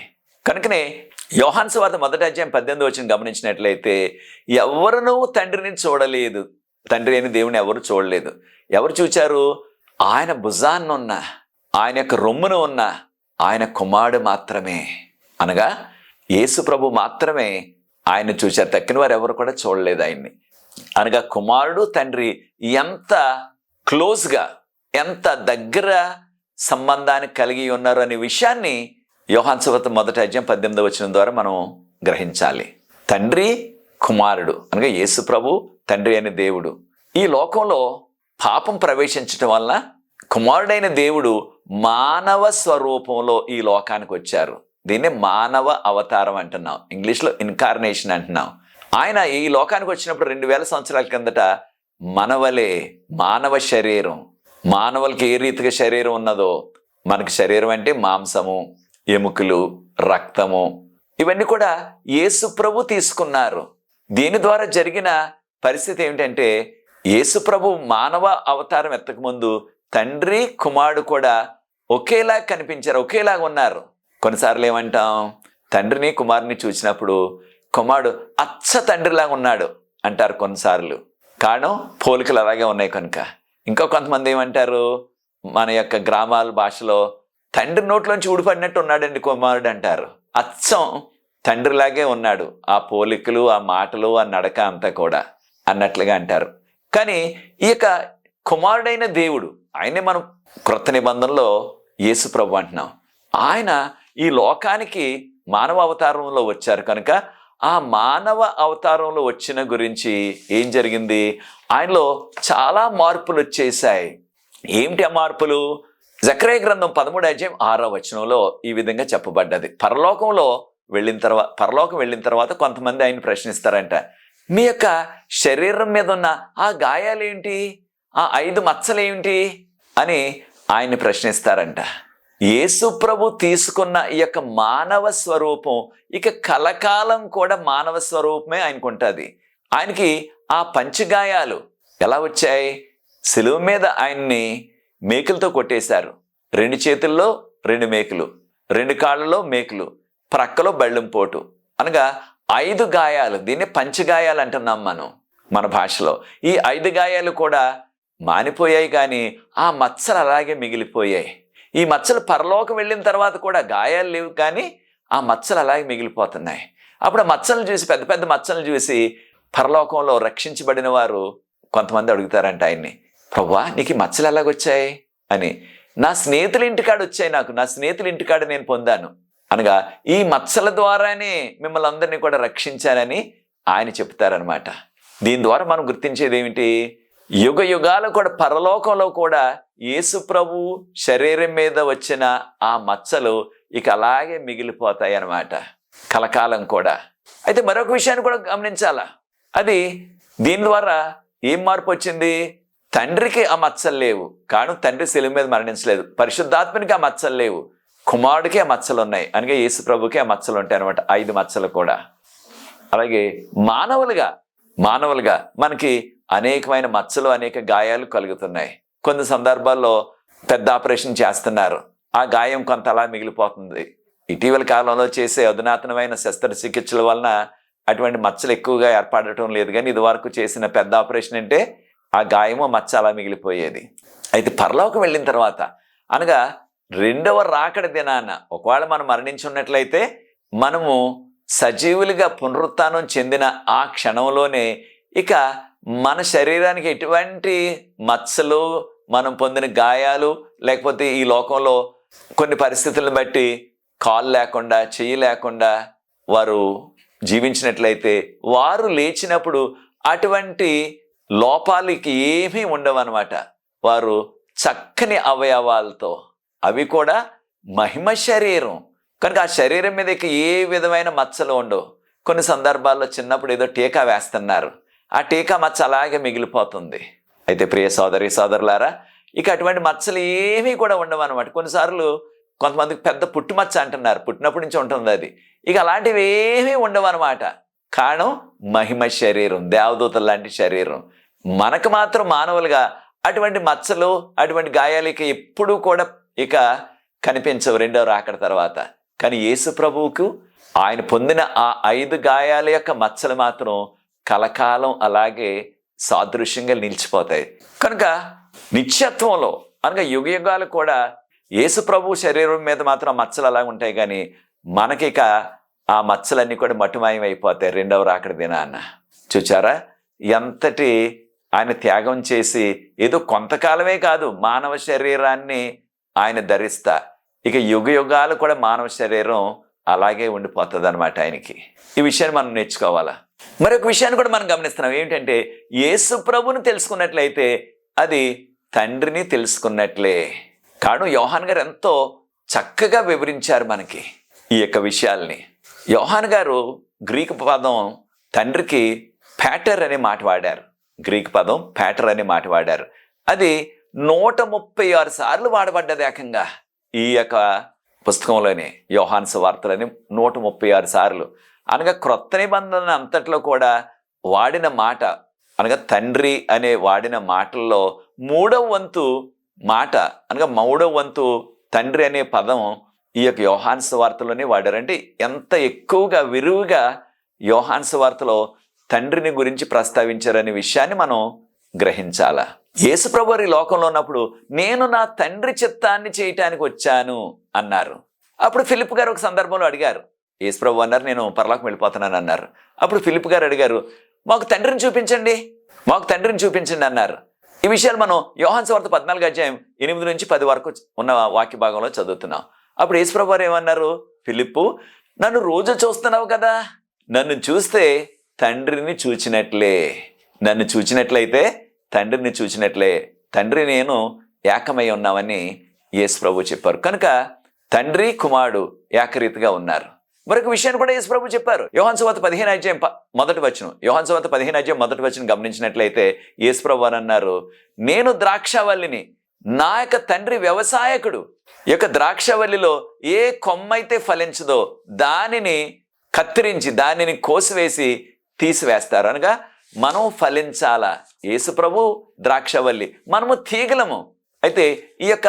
కనుకనే యోహాను సువార్త 1వ అధ్యాయం 18వ వచనం గమనించినట్లయితే ఎవరునూ తండ్రిని చూడలేదు, తండ్రి అని దేవుని ఎవరు చూడలేదు. ఎవరు చూచారు? ఆయన భుజాన్నున్న, ఆయన యొక్క రొమ్మున ఉన్న ఆయన కుమారుడు మాత్రమే. అనగా యేసు ప్రభు మాత్రమే ఆయన చూశారు. తక్కిన వారు ఎవరు కూడా చూడలేదు ఆయన్ని. అనగా కుమారుడు తండ్రి ఎంత క్లోజ్గా, ఎంత దగ్గర సంబంధాన్ని కలిగి ఉన్నారు అనే విషయాన్ని యోహాను సువార్త 1వ అధ్యాయం 18వ వచనం ద్వారా మనం గ్రహించాలి. తండ్రి కుమారుడు అనగా యేసు ప్రభు తండ్రి అనే దేవుడు. ఈ లోకంలో పాపం ప్రవేశించటం వలన కుమారుడైన దేవుడు మానవ స్వరూపంలో ఈ లోకానికి వచ్చారు. దీన్ని మానవ అవతారం అంటున్నాం, ఇంగ్లీష్లో ఇన్కార్నేషన్ అంటున్నాం. ఆయన ఈ లోకానికి వచ్చినప్పుడు 2000 సంవత్సరాల కిందట మనవలే మానవ శరీరం, మానవులకి ఏ రీతిగా శరీరం ఉన్నదో మనకి శరీరం అంటే మాంసము, ఎముకలు, రక్తము, ఇవన్నీ కూడా యేసు ప్రభు తీసుకున్నారు. దీని ద్వారా జరిగిన పరిస్థితి ఏమిటంటే యేసు ప్రభు మానవ అవతారం ఎత్తకముందు తండ్రి కుమారుడు కూడా ఒకేలా కనిపించారు, ఒకేలాగా ఉన్నారు. కొన్నిసార్లు ఏమంటాం, తండ్రిని కుమారుని చూసినప్పుడు కుమారుడు అచ్చ తండ్రిలాగా ఉన్నాడు అంటారు కొన్నిసార్లు. కారణం పోలికలు అలాగే ఉన్నాయి కనుక. ఇంకా కొంతమంది ఏమంటారు, మన యొక్క గ్రామాల భాషలో తండ్రి నోట్లోంచి ఊడిపడినట్టు ఉన్నాడండి కుమారుడు అంటారు. అచ్చం తండ్రిలాగే ఉన్నాడు, ఆ పోలికలు, ఆ మాటలు, ఆ నడక అంతా కూడా అన్నట్లుగా అంటారు. కానీ ఈ యొక్క కుమారుడైన దేవుడు, ఆయనే మనం క్రొత్త నిబంధనలో యేసు ప్రభు అంటున్నాం. ఆయన ఈ లోకానికి మానవ అవతారంలో వచ్చారు కనుక ఆ మానవ అవతారంలో వచ్చిన గురించి ఏం జరిగింది, ఆయనలో చాలా మార్పులు వచ్చేసాయి. ఏమిటి ఆ మార్పులు? జకర్యా గ్రంథం 13:6 ఈ విధంగా చెప్పబడ్డది. పరలోకం వెళ్ళిన తర్వాత కొంతమంది ఆయన ప్రశ్నిస్తారంట, మీ యొక్క శరీరం మీద ఉన్న ఆ గాయాలేంటి, ఆ 5 మచ్చలేంటి అని ఆయన్ని ప్రశ్నిస్తారంట. యేసు ప్రభు తీసుకున్న ఈ యొక్క మానవ స్వరూపం ఇక కలకాలం కూడా మానవ స్వరూపమే ఆయనకు ఉంటుంది. ఆయనకి ఆ పంచగాయాలు ఎలా వచ్చాయి? సిలువ మీద ఆయన్ని మేకులతో కొట్టేశారు. 2 చేతుల్లో 2 మేకులు, 2 కాళ్ళలో మేకులు, ప్రక్కలో బెళ్ళంపోటు, అనగా 5 గాయాలు. దీన్ని పంచగాయాలు అంటున్నాం మన భాషలో. ఈ 5 గాయాలు కూడా మానిపోయాయి, కానీ ఆ మచ్చలు అలాగే మిగిలిపోయాయి. ఈ మచ్చలు పరలోకం వెళ్ళిన తర్వాత కూడా గాయాలు లేవు, కానీ ఆ మచ్చలు అలాగే మిగిలిపోతున్నాయి. అప్పుడు ఆ మచ్చలను చూసి, పెద్ద పెద్ద మచ్చలను చూసి పరలోకంలో రక్షించబడిన వారు కొంతమంది అడుగుతారంట ఆయన్ని, ప్రభువా నీకు ఈ మచ్చలు ఎలాగొచ్చాయి అని. నా స్నేహితుల ఇంటికాడ వచ్చాయి, నా స్నేహితుల ఇంటికాడ నేను పొందాను అనగా ఈ మచ్చల ద్వారానే మిమ్మల్ని అందరినీ కూడా రక్షించానని ఆయన చెప్తారనమాట. దీని ద్వారా మనం గుర్తించేది ఏమిటి? యుగ యుగాలు కూడా పరలోకంలో కూడా యేసు ప్రభు శరీరం మీద వచ్చిన ఆ మచ్చలు ఇక అలాగే మిగిలిపోతాయి అన్నమాట, కలకాలం కూడా. అయితే మరొక విషయాన్ని కూడా గమనించాలా. అది దీని ద్వారా ఏం మార్పు వచ్చింది? తండ్రికి ఆ మచ్చలు లేవు, కాను తండ్రి శిలువ మీద మరణించలేదు. పరిశుద్ధాత్మనికి ఆ మచ్చలు లేవు, కుమారుడికి ఆ మచ్చలు ఉన్నాయి. అనగా యేసు ప్రభుకి ఆ మచ్చలు ఉంటాయి అనమాట, 5 మచ్చలు కూడా. అలాగే మానవులుగా మనకి అనేకమైన మచ్చలు, అనేక గాయాలు కలుగుతున్నాయి. కొన్ని సందర్భాల్లో పెద్ద ఆపరేషన్ చేస్తున్నారు, ఆ గాయం కొంత అలా మిగిలిపోతుంది. ఇటీవల కాలంలో చేసే అధునాతనమైన శస్త్రచికిత్సల వలన అటువంటి మచ్చలు ఎక్కువగా ఏర్పడటం లేదు, కానీ ఇది వరకు చేసిన పెద్ద ఆపరేషన్ అంటే ఆ గాయము మచ్చ అలా మిగిలిపోయేది. అయితే పరలోకం వెళ్ళిన తర్వాత, అనగా 2వ రాకడ దినాన ఒకవేళ మనం మరణించి ఉన్నట్లయితే మనము సజీవులుగా పునరుత్థానం చెందిన ఆ క్షణంలోనే ఇక మన శరీరానికి ఎటువంటి మచ్చలు, మనం పొందిన గాయాలు, లేకపోతే ఈ లోకంలో కొన్ని పరిస్థితులను బట్టి కాలు లేకుండా, చెయ్యి లేకుండా వారు జీవించినట్లయితే వారు లేచినప్పుడు అటువంటి లోపాలకి ఏమీ ఉండవన్నమాట. వారు చక్కని అవయవాలతో, అవి కూడా మహిమ శరీరం కనుక ఆ శరీరం మీద ఇక ఏ విధమైన మచ్చలు ఉండవు. కొన్ని సందర్భాల్లో చిన్నప్పుడు ఏదో టీకా వేస్తున్నారు, ఆ టీకా మచ్చ అలాగే మిగిలిపోతుంది. అయితే ప్రియ సోదరి సోదరులారా, ఇక అటువంటి మచ్చలు ఏమీ కూడా ఉండవు అనమాట. కొన్నిసార్లు కొంతమందికి పెద్ద పుట్టుమచ్చ అంటున్నారు, పుట్టినప్పటి నుంచి ఉంటుంది అది. ఇక అలాంటివి ఏమీ ఉండవు అనమాట. కారణం మహిమ శరీరం, దేవదూతల లాంటి శరీరం. మనకు మాత్రం మానవులుగా అటువంటి మచ్చలు, అటువంటి గాయాలు ఇక ఎప్పుడూ కూడా ఇక కనిపించవు 2వ రాకడ తర్వాత. కానీ యేసు ప్రభువుకు ఆయన పొందిన ఆ 5 గాయాల యొక్క మచ్చలు మాత్రం కలకాలం అలాగే సాదృశ్యంగా నిలిచిపోతాయి. కనుక నిత్యత్వంలో, అనగా యుగ యుగాలు కూడా యేసు ప్రభు శరీరం మీద మాత్రం మచ్చలు అలా ఉంటాయి, కానీ మనకిక ఆ మచ్చలన్నీ కూడా మటుమాయం అయిపోతాయి 2వ రాకడ దినాన. చూచారా ఎంతటి ఆయన త్యాగం చేసి, ఏదో కొంతకాలమే కాదు మానవ శరీరాన్ని ఆయన ధరిస్తా ఇక యుగ యుగాలు కూడా మానవ శరీరం అలాగే ఉండిపోతుంది అనమాట ఆయనకి. ఈ విషయాన్ని మనం నేర్చుకోవాలా. మరొక విషయాన్ని కూడా మనం గమనిస్తున్నాం, ఏంటంటే యేసు ప్రభుని తెలుసుకున్నట్లయితే అది తండ్రిని తెలుసుకున్నట్లే. కారణం యోహాన్ గారు ఎంతో చక్కగా వివరించారు మనకి ఈ యొక్క విషయాల్ని. యోహాన్ గారు గ్రీకు పదం తండ్రికి ప్యాటర్ అనే మాట వాడారు. గ్రీకు పదం ప్యాటర్ అనే మాట వాడారు. అది 136 సార్లు వాడబడ్డది ఏకంగా ఈ యొక్క పుస్తకంలోనే, యోహాను సువార్తలని 136 సార్లు. అనగా క్రొత్త నిబంధన అంతట్లో కూడా వాడిన మాట, అనగా తండ్రి అనే వాడిన మాటల్లో 3వ వంతు మాట, అనగా 3వ వంతు తండ్రి అనే పదం ఈ యొక్క యోహాను సువార్తలోనే వాడారంటే ఎంత ఎక్కువగా విరివిగా యోహాను సువార్తలో తండ్రిని గురించి ప్రస్తావించారనే విషయాన్ని మనం గ్రహించాలా. యేసుప్రభు వారు ఈ లోకంలో ఉన్నప్పుడు నేను నా తండ్రి చిత్తాన్ని చేయటానికి వచ్చాను అన్నారు. అప్పుడు ఫిలిప్ గారు ఒక సందర్భంలో అడిగారు, యేసుప్రభు అన్నారు నేను పరలోకం వెళ్ళిపోతున్నాను అన్నారు. అప్పుడు ఫిలిప్ గారు అడిగారు, మాకు తండ్రిని చూపించండి, మాకు తండ్రిని చూపించండి అన్నారు. ఈ విషయాలు మనం యోహాను సువార్త 14:8-10 వరకు ఉన్న వాక్య భాగంలో చదువుతున్నాం. అప్పుడు యేసుప్రభు వారు ఏమన్నారు, ఫిలిప్పు నన్ను రోజు చూస్తున్నావు కదా, నన్ను చూస్తే తండ్రిని చూచినట్లే, నన్ను చూచినట్లయితే తండ్రిని చూచినట్లే, తండ్రి నేను ఏకమై ఉన్నామని యేసుప్రభు చెప్పారు. కనుక తండ్రి కుమారుడు ఏకరీతిగా ఉన్నారు. మరొక విషయాన్ని కూడా యేసుప్రభు చెప్పారు. యోహాను సువార్త 15:1 యోహాను సువార్త 15:1 గమనించినట్లయితే యేసుప్రభు వారు అన్నారు, నేను ద్రాక్షావల్లిని, నా యొక్క తండ్రి వ్యవసాయకుడు. ఈ యొక్క ద్రాక్షవల్లిలో ఏ కొమ్మైతే ఫలించదో దానిని కత్తిరించి దానిని కోసివేసి తీసివేస్తారు. అనగా మనం ఫలించాలా. యేసుప్రభు ద్రాక్షవల్లి, మనము తీగలము. అయితే ఈ యొక్క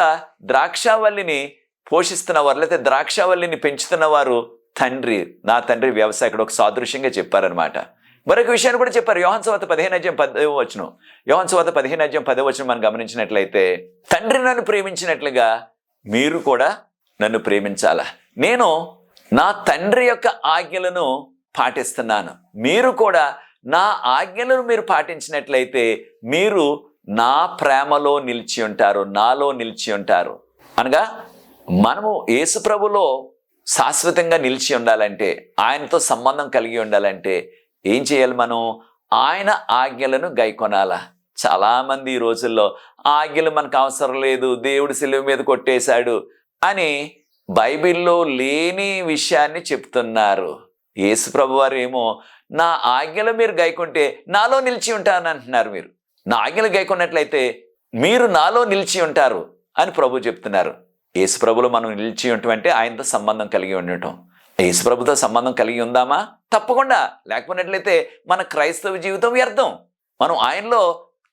ద్రాక్షవల్లిని పోషిస్తున్నవారు లేదా ద్రాక్షవల్లిని పెంచుతున్నవారు తండ్రి, నా తండ్రి వ్యవసాయకుడు ఒక సాదృశ్యంగా చెప్పారనమాట. మరొక విషయాన్ని కూడా చెప్పారు. యోహాను సువార్త 15:10 యోహాను సువార్త 15:10 మనం గమనించినట్లయితే తండ్రి నన్ను ప్రేమించినట్లుగా మీరు కూడా నన్ను ప్రేమించాలా. నేను నా తండ్రి యొక్క ఆజ్ఞలను పాటిస్తున్నాను, మీరు కూడా నా ఆజ్ఞలను మీరు పాటించినట్లయితే మీరు నా ప్రేమలో నిలిచి ఉంటారు, నాలో నిలిచి ఉంటారు. అనగా మనము యేసుప్రభులో శాశ్వతంగా నిలిచి ఉండాలంటే, ఆయనతో సంబంధం కలిగి ఉండాలంటే ఏం చేయాలి? మనం ఆయన ఆజ్ఞలను గైకొనాలా. చాలామంది ఈ రోజుల్లో ఆజ్ఞలు మనకు అవసరం లేదు, దేవుడు సిలువ మీద కొట్టేశాడు అని బైబిల్లో లేని విషయాన్ని చెప్తున్నారు. యేసుప్రభు వారు ఏమో నా ఆజ్ఞలు మీరు గైకొంటే నాలో నిలిచి ఉంటానని అంటున్నారు. మీరు నా ఆజ్ఞలు గైకొన్నట్లయితే మీరు నాలో నిలిచి ఉంటారు అని ప్రభు చెప్తున్నారు. యేసుప్రభులో మనం నిలిచి ఉండటం అంటే ఆయనతో సంబంధం కలిగి ఉండటం. యేసుప్రభుతో సంబంధం కలిగి ఉందామా? తప్పకుండా. లేకపోయినట్లయితే మన క్రైస్తవ జీవితం వ్యర్థం. మనం ఆయనలో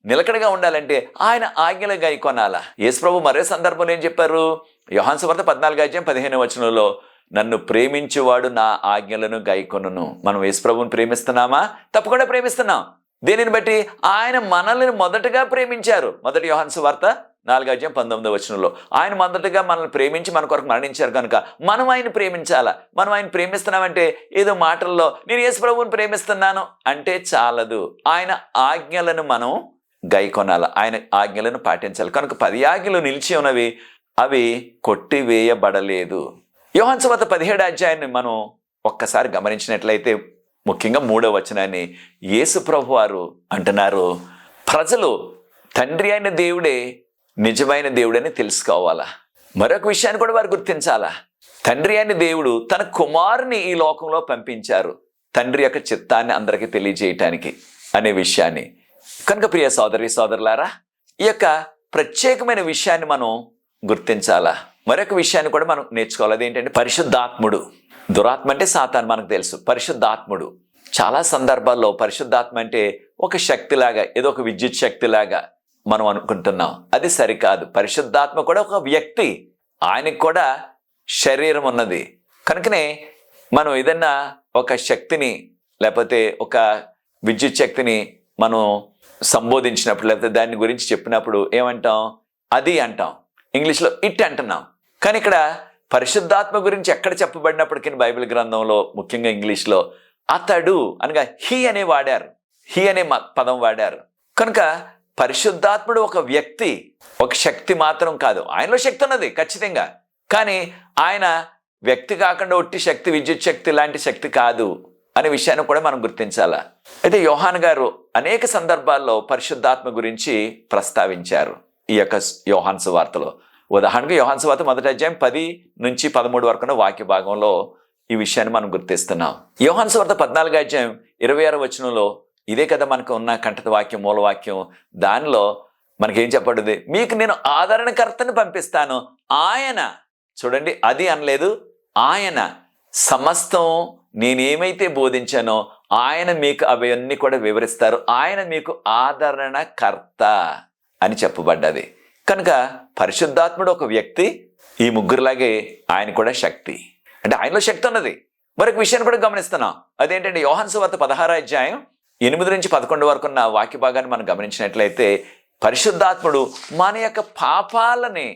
నిలకడగా ఉండాలంటే ఆయన ఆజ్ఞలు గైకొనాలా. యేసుప్రభు మరో సందర్భంలో ఏం చెప్పారు? యోహాను సువార్త 14:15 నన్ను ప్రేమించువాడు నా ఆజ్ఞలను గైకొనును. మనం యేసుప్రభుని ప్రేమిస్తున్నామా? తప్పకుండా ప్రేమిస్తున్నాం. దేనిని బట్టి? ఆయన మనల్ని మొదటగా ప్రేమించారు. మొదటి యోహాను సువార్త 4:19 ఆయన మొదటగా మనల్ని ప్రేమించి మన కొరకు మరణించారు. కనుక మనం ఆయన ప్రేమించాలా. మనం ఆయన ప్రేమిస్తున్నామంటే ఏదో మాటల్లో నేను యేసుప్రభుని ప్రేమిస్తున్నాను అంటే చాలదు. ఆయన ఆజ్ఞలను మనం గైకొనాల, ఆయన ఆజ్ఞలను పాటించాలి. కనుక 10 ఆజ్ఞలు నిలిచి ఉన్నవి, అవి కొట్టివేయబడలేదు. యోహాను సువార్త 17 మనం ఒక్కసారి గమనించినట్లయితే ముఖ్యంగా 3వ వచనాన్ని యేసుప్రభు వారు అంటున్నారు, ప్రజలు తండ్రి అయిన దేవుడే నిజమైన దేవుడని తెలుసుకోవాలా. మరొక విషయాన్ని కూడా వారు గుర్తించాలా. తండ్రి అయిన దేవుడు తన కుమారుని ఈ లోకంలో పంపించారు తండ్రి యొక్క చిత్తాన్ని అందరికీ తెలియజేయటానికి అనే విషయాన్ని. కనుక ప్రియ సోదరి సోదరులారా, ఈ యొక్క ప్రత్యేకమైన విషయాన్ని మనం గుర్తించాలా. మరొక విషయాన్ని కూడా మనం నేర్చుకోవాలి. అదేంటంటే పరిశుద్ధాత్ముడు. దురాత్మ అంటే సాతాను మనకు తెలుసు. పరిశుద్ధాత్ముడు. చాలా సందర్భాల్లో పరిశుద్ధాత్మ అంటే ఒక శక్తిలాగా, ఏదో ఒక విద్యుత్ శక్తిలాగా మనం అనుకుంటున్నాం. అది సరికాదు. పరిశుద్ధాత్మ కూడా ఒక వ్యక్తి, ఆయనకు కూడా శరీరం ఉన్నది. కనుకనే మనం ఏదన్నా ఒక శక్తిని లేకపోతే ఒక విద్యుత్ శక్తిని మనం సంబోధించినప్పుడు లేకపోతే దాని గురించి చెప్పినప్పుడు ఏమంటాం? అది అంటాం. ఇంగ్లీష్లో ఇట్ అంటున్నాం. కానీ ఇక్కడ పరిశుద్ధాత్మ గురించి ఎక్కడ చెప్పబడినప్పటికీ బైబిల్ గ్రంథంలో ముఖ్యంగా ఇంగ్లీష్లో అతడు అనగా హీ అనే వాడారు, హీ అనే పదం వాడారు. కనుక పరిశుద్ధాత్ముడు ఒక వ్యక్తి, ఒక శక్తి మాత్రం కాదు. ఆయనలో శక్తి ఉన్నది ఖచ్చితంగా, కానీ ఆయన వ్యక్తి కాకుండా ఒట్టి శక్తి, విద్యుత్ శక్తి లాంటి శక్తి కాదు అనే విషయాన్ని కూడా మనం గుర్తించాలా. అయితే యోహాను గారు అనేక సందర్భాల్లో పరిశుద్ధాత్మ గురించి ప్రస్తావించారు ఈ యొక్క యోహాను సువార్తలో. ఉదాహరణకు యోహాను సువార్త 1:10-13 వరకు వాక్య భాగంలో ఈ విషయాన్ని మనం గుర్తిస్తున్నాం. యోహాను సువార్త 14:26 ఇదే కదా మనకు ఉన్న కంఠత వాక్యం, మూలవాక్యం. దానిలో మనకేం చెప్పబడింది? మీకు నేను ఆదరణకర్తని పంపిస్తాను, ఆయన, చూడండి అది అనలేదు, ఆయన సమస్తం నేనేమైతే బోధించానో ఆయన మీకు అవన్నీ కూడా వివరిస్తారు, ఆయన మీకు ఆదరణకర్త అని చెప్పబడ్డది. కనుక పరిశుద్ధాత్ముడు ఒక వ్యక్తి, ఈ ముగ్గురులాగే ఆయన కూడా శక్తి. అంటే ఆయనలో శక్తి ఉన్నది. మరొక విషయాన్ని కూడా గమనిస్తున్నాం. అదేంటంటే యోహాను సువార్త 16 8 నుంచి 11 వరకు ఉన్న వాక్య భాగాన్ని మనం గమనించినట్లయితే పరిశుద్ధాత్ముడు మన యొక్క పాపాలని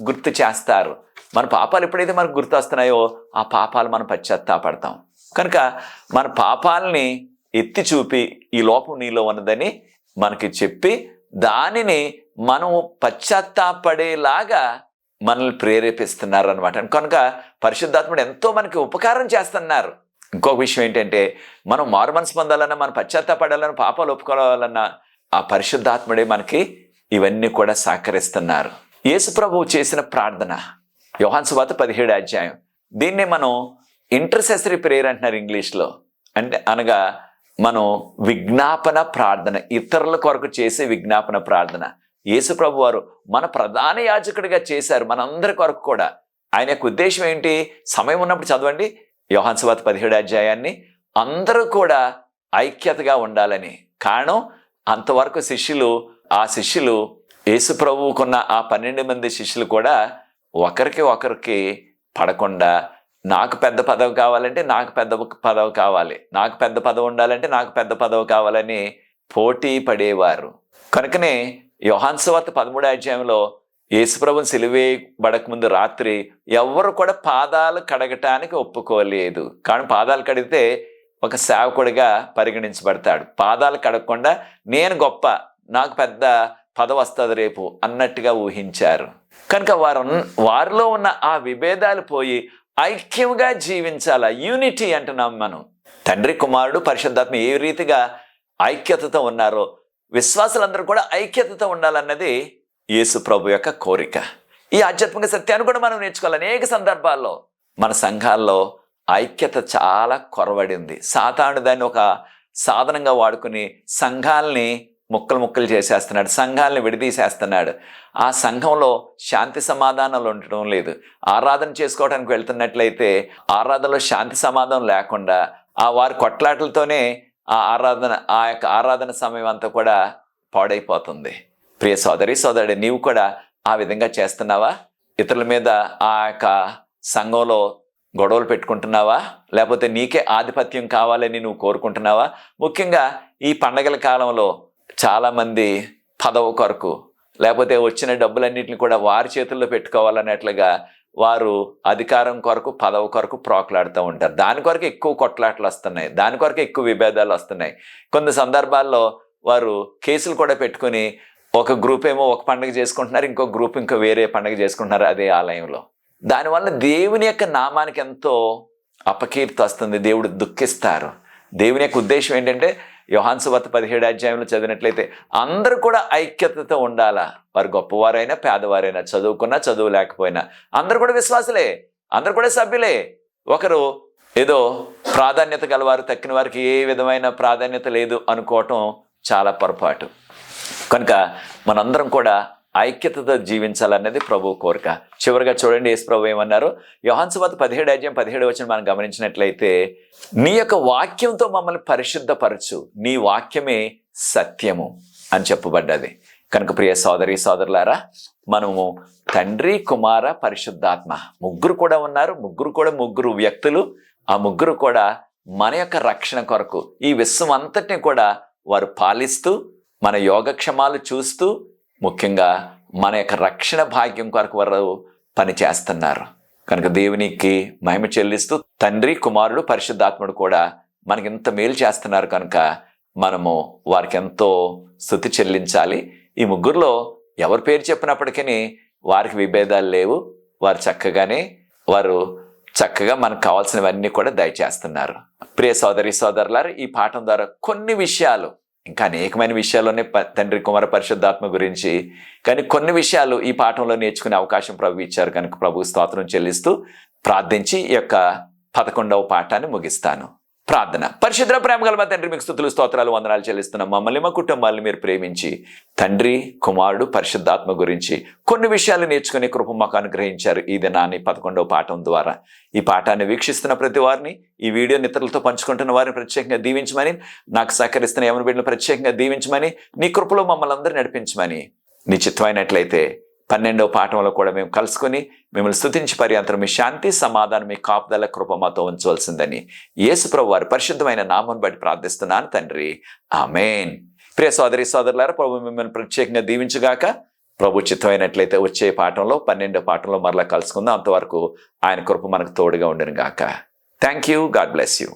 గుర్తు చేస్తారు. మన పాపాలు ఎప్పుడైతే మనకు గుర్తు వస్తున్నాయో ఆ పాపాలు మనం పశ్చాత్తాపడతాం. కనుక మన పాపాలని ఎత్తి చూపి ఈ లోపం నీలో ఉన్నదని మనకి చెప్పి దానిని మనం పశ్చాత్తాపడేలాగా మనల్ని ప్రేరేపిస్తున్నారు అనమాట. కనుక పరిశుద్ధాత్ముడు ఎంతో మనకి ఉపకారం చేస్తున్నారు. ఇంకొక విషయం ఏంటంటే మనం మారు మనసు పొందాలన్నా, మనం పశ్చాత్తాపడాలన్నా, పాపాలు ఒప్పుకోవాలన్నా ఆ పరిశుద్ధాత్ముడే మనకి ఇవన్నీ కూడా సహకరిస్తున్నారు. యేసు ప్రభువు చేసిన ప్రార్థన యోహాను సువార్త 17వ అధ్యాయం, దీన్నే మనం ఇంటర్సెసరీ ప్రేయర్ అంటున్నారు ఇంగ్లీష్లో. అనగా మనం విజ్ఞాపన ప్రార్థన, ఇతరుల కొరకు చేసే విజ్ఞాపన ప్రార్థన యేసు ప్రభు వారు మన ప్రధాన యాజకుడిగా చేశారు, మనందరి కొరకు కూడా. ఆయన యొక్క ఉద్దేశం ఏంటి? సమయం ఉన్నప్పుడు చదవండి యోహాను సువార్త 17వ అధ్యాయాన్ని. అందరూ కూడా ఐక్యతగా ఉండాలని. కారణం అంతవరకు ఆ శిష్యులు యేసు ప్రభువుకున్న ఆ 12 మంది శిష్యులు కూడా ఒకరికి పడకుండా నాకు పెద్ద పదవి కావాలంటే నాకు పెద్ద పదవి కావాలి, నాకు పెద్ద పదవి ఉండాలంటే నాకు పెద్ద పదవి కావాలని పోటీ పడేవారు. కనుకనే యోహాను సువార్త 13వ అధ్యాయంలో యేసుప్రభుని సిలువేయబడక ముందు రాత్రి ఎవ్వరు కూడా పాదాలు కడగటానికి ఒప్పుకోలేదు. కానీ పాదాలు కడిగితే ఒక సేవకుడిగా పరిగణించబడతాడు. పాదాలు కడగకుండా నేను గొప్ప, నాకు పెద్ద పదవి వస్తుంది రేపు అన్నట్టుగా ఊహించారు. కనుక వారిలో ఉన్న ఆ విభేదాలు పోయి ఐక్యంగా జీవించాల. యూనిటీ అంటున్నాం మనం. తండ్రి, కుమారుడు, పరిశుద్ధాత్మ ఏ రీతిగా ఐక్యతతో ఉన్నారో విశ్వాసులందరూ కూడా ఐక్యతతో ఉండాలన్నది యేసు ప్రభు యొక్క కోరిక. ఈ ఆధ్యాత్మిక సత్యాన్ని కూడా మనం నేర్చుకోవాలి. అనేక సందర్భాల్లో మన సంఘాల్లో ఐక్యత చాలా కొరవడింది. సాతాను దాన్ని ఒక సాధనంగా వాడుకుని సంఘాలని ముక్కలు చేసేస్తున్నాడు, సంఘాలని విడదీసేస్తున్నాడు. ఆ సంఘంలో శాంతి సమాధానాలు ఉండటం లేదు. ఆరాధన చేసుకోవడానికి వెళ్తున్నట్లయితే ఆరాధనలో శాంతి సమాధానం లేకుండా వారి కొట్లాటలతోనే ఆ యొక్క ఆరాధన సమయం అంతా కూడా పాడైపోతుంది. ప్రియ సోదరి సోదరుడు, నీవు కూడా ఆ విధంగా చేస్తున్నావా? ఇతరుల మీద ఆ యొక్క సంఘంలో గొడవలు పెట్టుకుంటున్నావా? లేకపోతే నీకే ఆధిపత్యం కావాలని నువ్వు కోరుకుంటున్నావా? ముఖ్యంగా ఈ పండగల కాలంలో చాలామంది పదవి కొరకు, లేకపోతే వచ్చిన డబ్బులన్నింటినీ కూడా వారి చేతుల్లో పెట్టుకోవాలన్నట్లుగా వారు అధికారం కొరకు, పదవి కొరకు ప్రోకలాడుతూ ఉంటారు. దాని కొరకు ఎక్కువ కొట్లాటలు వస్తున్నాయి, దాని కొరకు ఎక్కువ విభేదాలు వస్తున్నాయి. కొన్ని సందర్భాల్లో వారు కేసులు కూడా పెట్టుకుని ఒక గ్రూప్ ఏమో ఒక పండుగ చేసుకుంటున్నారు, ఇంకో గ్రూప్ ఇంకో వేరే పండుగ చేసుకుంటున్నారు అదే ఆలయంలో. దానివల్ల దేవుని యొక్క నామానికి ఎంతో అపకీర్తి వస్తుంది, దేవుడు దుఃఖిస్తారు. దేవుని యొక్క ఉద్దేశం ఏంటంటే యోహాను సువార్త 17వ అధ్యాయంలో చదివినట్లయితే అందరూ కూడా ఐక్యతతో ఉండాలా. వారు గొప్పవారైనా పేదవారైనా, చదువుకున్నా చదువు లేకపోయినా అందరూ కూడా విశ్వాసులే, అందరూ కూడా సభ్యులే. ఒకరు ఏదో ప్రాధాన్యత గలవారు, తక్కిన వారికి ఏ విధమైన ప్రాధాన్యత లేదు అనుకోవటం చాలా పొరపాటు. కనుక మనందరం కూడా ఐక్యతతో జీవించాలన్నది ప్రభు కోరిక. చివరిగా చూడండి యేసు ప్రభు ఏమన్నారు? యోహాను సువార్త 17వ అధ్యాయం 17వ వచనం మనం గమనించినట్లయితే, నీ యొక్క వాక్యంతో మమ్మల్ని పరిశుద్ధపరచు, నీ వాక్యమే సత్యము అని చెప్పబడ్డది. కనుక ప్రియ సోదరి సోదరులారా, మనము తండ్రి, కుమార, పరిశుద్ధాత్మ ముగ్గురు కూడా ఉన్నారు. ముగ్గురు వ్యక్తులు. ఆ ముగ్గురు కూడా మన యొక్క రక్షణ కొరకు ఈ విశ్వం అంతటిని కూడా వారు పాలిస్తూ, మన యోగక్షేమాలు చూస్తూ, ముఖ్యంగా మన యొక్క రక్షణ భాగ్యం కొరకు వారు పనిచేస్తున్నారు. కనుక దేవునికి మహిమ చెల్లిస్తూ తండ్రి, కుమారుడు, పరిశుద్ధాత్ముడు కూడా మనకి ఇంత మేలు చేస్తున్నారు. కనుక మనము వారికి ఎంతో స్తుతి చెల్లించాలి. ఈ ముగ్గురులో ఎవరి పేరు చెప్పినప్పటికీ వారికి విభేదాలు లేవు. వారు చక్కగా మనకు కావాల్సినవన్నీ కూడా దయచేస్తున్నారు. ప్రియ సోదరి సోదరులారు, ఈ పాఠం ద్వారా కొన్ని విషయాలు, ఇంకా అనేకమైన విషయాల్లోనే తండ్రి, కుమార, పరిశుద్ధాత్మ గురించి, కానీ కొన్ని విషయాలు ఈ పాఠంలో నేర్చుకునే అవకాశం ప్రభు ఇచ్చారు. కనుక ప్రభు స్తోత్రం చెల్లిస్తూ ప్రార్థించి ఈ యొక్క 11వ పాఠాన్ని ముగిస్తాను. ప్రార్థన. పరిశుద్ధ ప్రేమ గల మా తండ్రి, మీకు స్తుతులు, స్తోత్రాలు, వందనాలు చెల్లిస్తున్నాం. మమ్మల్ని, మా కుటుంబాలను మీరు ప్రేమించి తండ్రి, కుమారుడు, పరిశుద్ధాత్మ గురించి కొన్ని విషయాలు నేర్చుకునే కృప మాకు అనుగ్రహించారు. ఈ దినాన్ని 11వ పాఠం ద్వారా ఈ పాఠాన్ని వీక్షిస్తున్న ప్రతి వారిని, ఈ వీడియోని ఇతరులతో పంచుకుంటున్న వారిని ప్రత్యేకంగా దీవించమని, నాకు సహకరిస్తున్న ఎవరి బిడ్డలు ప్రత్యేకంగా దీవించమని, నీ కృపలో మమ్మల్ని అందరూ నడిపించమని, నీ చిత్తమైనట్లయితే 12వ పాఠంలో కూడా మేము కలుసుకొని మిమ్మల్ని స్తుతించి పర్యంతరం మీ శాంతి సమాధానం మీ కాపుదల కృప మాతో ఉంచవలసిందని యేసుప్రభు వారి పరిశుద్ధమైన నామం బట్టి ప్రార్థిస్తున్నాను తండ్రి, ఆమేన్. ప్రియ సోదరి సోదరులారా, ప్రభు మిమ్మల్ని ప్రత్యేకంగా దీవించుగాక. ప్రభు చిత్తమైనట్లయితే వచ్చే పాఠంలో 12వ పాఠంలో మరలా కలుసుకుందాం. అంతవరకు ఆయన కృప మనకు తోడుగా ఉండును గాక. Thank you. God bless you.